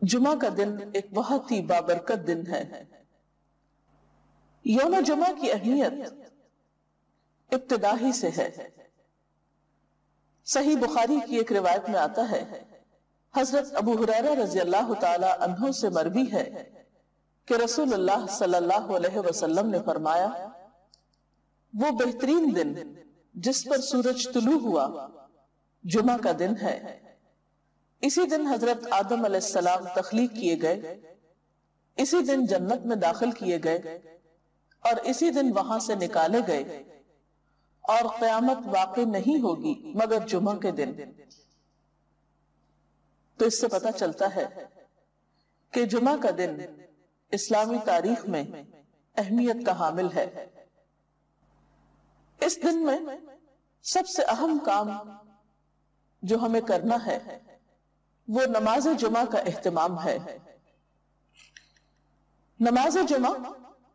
جمعہ کا دن ایک بہت ہی بابرکت دن ہے۔ یوم جمعہ کی اہمیت ابتدا ہی سے ہے۔ صحیح بخاری کی ایک روایت میں آتا ہے، حضرت ابو ہریرہ رضی اللہ تعالی عنہ سے مروی ہے کہ رسول اللہ صلی اللہ علیہ وسلم نے فرمایا، وہ بہترین دن جس پر سورج طلوع ہوا جمعہ کا دن ہے۔ اسی دن حضرت آدم علیہ السلام تخلیق کیے گئے، اسی دن جنت میں داخل کیے گئے اور اسی دن وہاں سے نکالے گئے، اور قیامت واقع نہیں ہوگی مگر جمعہ کے دن۔ تو اس سے پتہ چلتا ہے کہ جمعہ کا دن اسلامی تاریخ میں اہمیت کا حامل ہے۔ اس دن میں سب سے اہم کام جو ہمیں کرنا ہے وہ نماز جمعہ کا اہتمام ہے۔ نماز جمعہ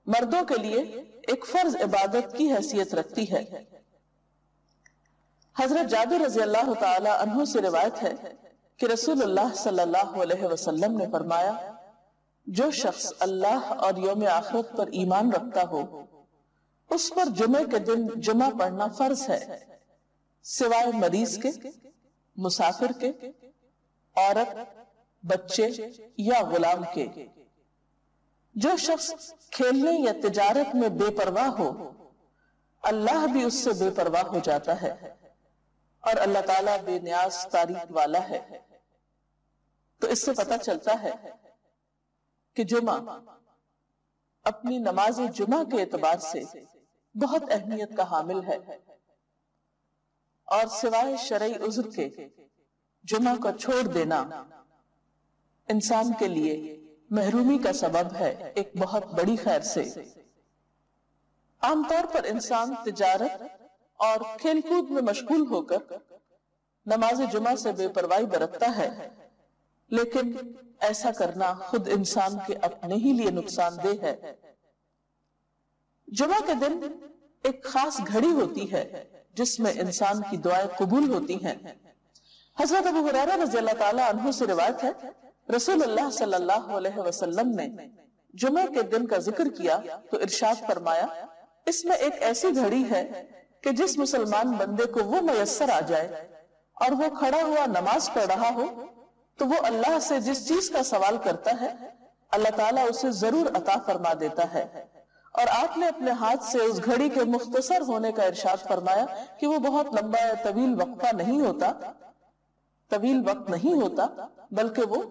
مردوں کے لیے ایک فرض عبادت کی حیثیت رکھتی ہے۔ حضرت جابر رضی اللہ تعالی عنہ سے روایت ہے کہ رسول اللہ صلی اللہ علیہ وسلم نے فرمایا، جو شخص اللہ اور یوم آخرت پر ایمان رکھتا ہو اس پر جمعے کے دن جمعہ پڑھنا فرض ہے، سوائے مریض کے، مسافر کے، عورت، بچے یا غلام کے۔ جو شخص کھیلنے یا تجارت میں بے پرواہ ہو اللہ بھی اس سے بے پرواہ ہو جاتا ہے، اور اللہ تعالیٰ بے نیاز تعریف والا ہے۔ تو اس سے پتہ چلتا ہے کہ جمعہ اپنی نماز جمعہ کے اعتبار سے بہت اہمیت کا حامل ہے، اور سوائے شرعی عذر کے جمعہ کا چھوڑ دینا انسان کے لیے محرومی کا سبب ہے، ایک بہت بڑی خیر سے۔ عام طور پر انسان تجارت اور کھیل کود میں مشغول ہو کر نماز جمعہ سے بے پرواہی برتتا ہے، لیکن ایسا کرنا خود انسان کے اپنے ہی لیے نقصان دہ ہے۔ جمعہ کے دن ایک خاص گھڑی ہوتی ہے جس میں انسان کی دعائیں قبول ہوتی ہیں۔ حضرت ابو ہریرہ رضی اللہ تعالی عنہ سے روایت ہے، رسول اللہ صلی اللہ علیہ وسلم نے جمعہ کے دن کا ذکر کیا تو ارشاد فرمایا، اس میں ایک ایسی گھڑی ہے کہ جس مسلمان بندے کو وہ میسر آ جائے اور وہ کھڑا ہوا نماز پڑھ رہا ہو تو وہ اللہ سے جس چیز کا سوال کرتا ہے اللہ تعالیٰ اسے ضرور عطا فرما دیتا ہے۔ اور آپ نے اپنے ہاتھ سے اس گھڑی کے مختصر ہونے کا ارشاد فرمایا کہ وہ بہت لمبا یا طویل وقفہ نہیں ہوتا، طویل وقت نہیں ہوتا، بلکہ وہ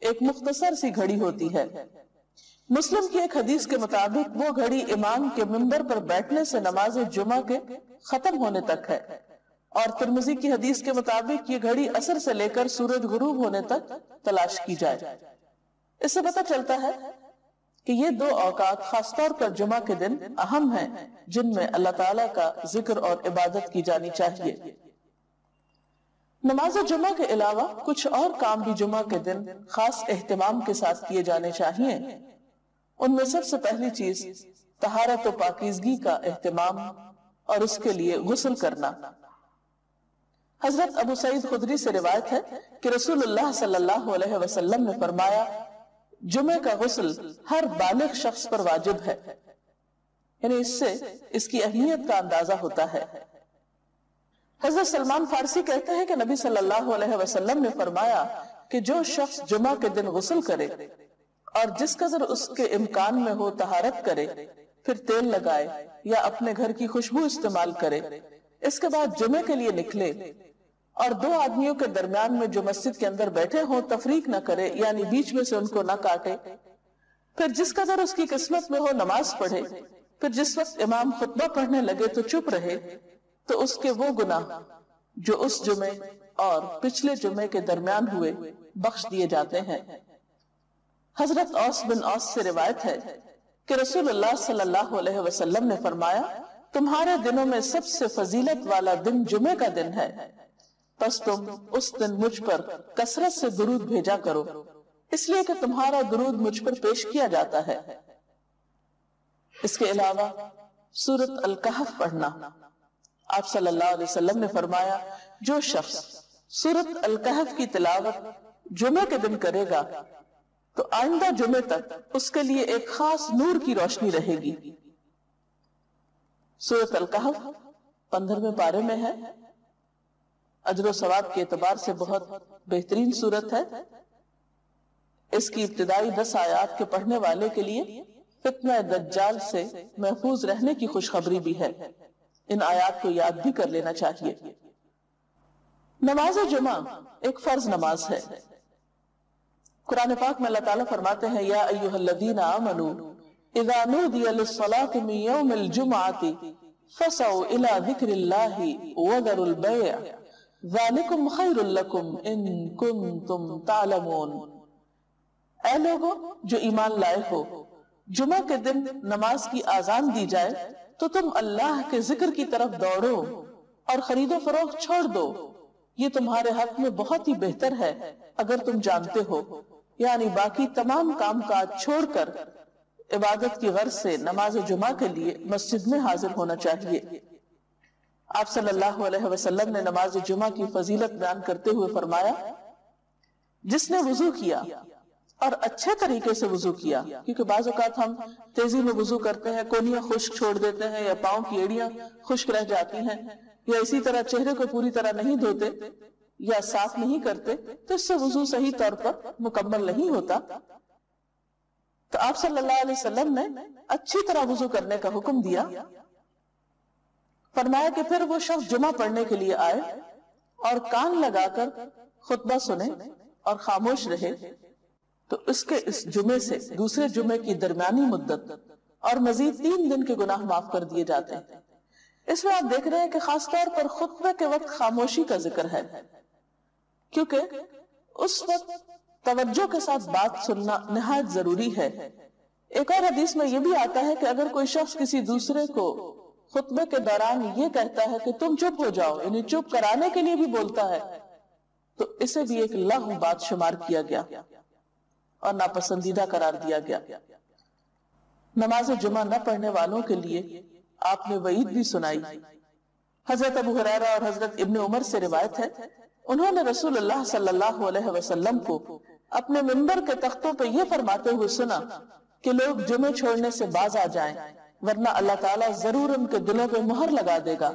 ایک مختصر سی گھڑی ہوتی ہے۔ مسلم کی ایک حدیث کے مطابق وہ گھڑی امام کے منبر پر بیٹھنے سے نماز جمعہ کے ختم ہونے تک ہے، اور ترمذی کی حدیث کے مطابق یہ گھڑی عصر سے لے کر سورج غروب ہونے تک تلاش کی جائے۔ اس سے پتہ چلتا ہے کہ یہ دو اوقات خاص طور پر جمعہ کے دن اہم ہیں جن میں اللہ تعالیٰ کا ذکر اور عبادت کی جانی چاہیے۔ نماز جمعہ کے علاوہ کچھ اور کام بھی جمعہ کے دن خاص اہتمام کے ساتھ کیے جانے چاہیے۔ ان میں سب سے پہلی چیز طہارت و پاکیزگی کا اہتمام اور اس کے لیے غسل کرنا۔ حضرت ابو سعید خدری سے روایت ہے کہ رسول اللہ صلی اللہ علیہ وسلم نے فرمایا، جمعہ کا غسل ہر بالغ شخص پر واجب ہے، یعنی اس سے اس کی اہمیت کا اندازہ ہوتا ہے۔ حضرت سلمان فارسی کہتے ہیں کہ نبی صلی اللہ علیہ وسلم نے فرمایا کہ جو شخص جمعہ کے دن غسل کرے اور جس قدر اس کے امکان میں ہو طہارت کرے، پھر تیل لگائے یا اپنے گھر کی خوشبو استعمال کرے، اس کے بعد جمعے کے لیے نکلے اور دو آدمیوں کے درمیان میں جو مسجد کے اندر بیٹھے ہوں تفریق نہ کرے، یعنی بیچ میں سے ان کو نہ کاٹے، پھر جس قدر اس کی قسمت میں ہو نماز پڑھے، پھر جس وقت امام خطبہ پڑھنے لگے تو چپ رہے، تو اس کے وہ گناہ جو اس جمعے اور پچھلے جمعے کے درمیان ہوئے بخش دیے جاتے ہیں۔ حضرت اوس بن اوس سے روایت ہے کہ رسول اللہ صلی اللہ علیہ وسلم نے فرمایا، تمہارے دنوں میں سب سے فضیلت والا دن جمعے کا دن ہے، پس تم اس دن مجھ پر کثرت سے درود بھیجا کرو، اس لیے کہ تمہارا درود مجھ پر پیش کیا جاتا ہے۔ اس کے علاوہ سورۃ الکہف پڑھنا۔ آپ صلی اللہ علیہ وسلم نے فرمایا، جو شخص سورۃ الکہف کی تلاوت جمعہ کے دن کرے گا تو آئندہ جمعے تک اس کے لیے ایک خاص نور کی روشنی رہے گی۔ سورۃ الکہف 15ویں پارے میں ہے، اجر و ثواب کے اعتبار سے بہت بہترین سورت ہے۔ اس کی ابتدائی 10 آیات کے پڑھنے والے کے لیے فتنہ دجال سے محفوظ رہنے کی خوشخبری بھی ہے۔ ان آیات کو یاد بھی کر لینا چاہیے۔ نماز جمعہ ایک فرض نماز ہے۔ قرآن پاک میں اللہ تعالیٰ فرماتے ہیں، یا ایھا الذین آمنوا اذا نودی للصلاة من یوم الجمعۃ فسعوا الی ذکر اللہ وذروا البیع ذالکم خیر لکم ان کنتم تعلمون۔ اے لوگوں جو ایمان لائے ہو، جمعہ کے دن نماز کی آذان دی جائے تو تم اللہ کے ذکر کی طرف دوڑو اور خرید و فروخت چھوڑ دو، یہ تمہارے حق میں بہت ہی بہتر ہے اگر تم جانتے ہو۔ یعنی باقی تمام کام کاج چھوڑ کر عبادت کی غرض سے نماز جمعہ کے لیے مسجد میں حاضر ہونا چاہیے۔ آپ صلی اللہ علیہ وسلم نے نماز جمعہ کی فضیلت بیان کرتے ہوئے فرمایا، جس نے وضو کیا اور اچھے طریقے سے وضو کیا، کیونکہ بعض اوقات ہم تیزی میں وضو کرتے ہیں، کونیاں خشک چھوڑ دیتے ہیں یا پاؤں کی ایڑیاں خشک رہ جاتی ہیں، یا اسی طرح چہرے کو پوری طرح نہیں دھوتے یا صاف نہیں کرتے، تو اس سے وضو صحیح طور پر مکمل نہیں ہوتا۔ تو آپ صلی اللہ علیہ وسلم نے اچھی طرح وضو کرنے کا حکم دیا، فرمایا کہ پھر وہ شخص جمعہ پڑھنے کے لیے آئے اور کان لگا کر خطبہ سنے اور خاموش رہے تو اس کے اس جمعے سے دوسرے جمعے کی درمیانی مدت اور مزید 3 دن کے گناہ معاف کر دیے جاتے ہیں۔ اس میں آپ دیکھ رہے ہیں کہ خاص طور پر خطبے کے وقت خاموشی کا ذکر ہے، کیونکہ اس وقت توجہ کے ساتھ بات سننا نہایت ضروری ہے۔ ایک اور حدیث میں یہ بھی آتا ہے کہ اگر کوئی شخص کسی دوسرے کو خطبے کے دوران یہ کہتا ہے کہ تم چپ ہو جاؤ، یعنی چپ کرانے کے لیے بھی بولتا ہے، تو اسے بھی ایک لغو بات شمار کیا گیا اور ناپسندیدہ قرار دیا گیا۔ نماز جمعہ نہ پڑھنے والوں کے لیے آپ نے وعید بھی سنائی۔ حضرت ابو ہریرہ اور حضرت ابن عمر سے روایت ہے، انہوں نے رسول اللہ صلی اللہ علیہ وسلم کو اپنے منبر کے تختوں پہ یہ فرماتے ہوئے سنا کہ لوگ جمعے چھوڑنے سے باز آ جائیں، ورنہ اللہ تعالیٰ ضرور ان کے دلوں پہ مہر لگا دے گا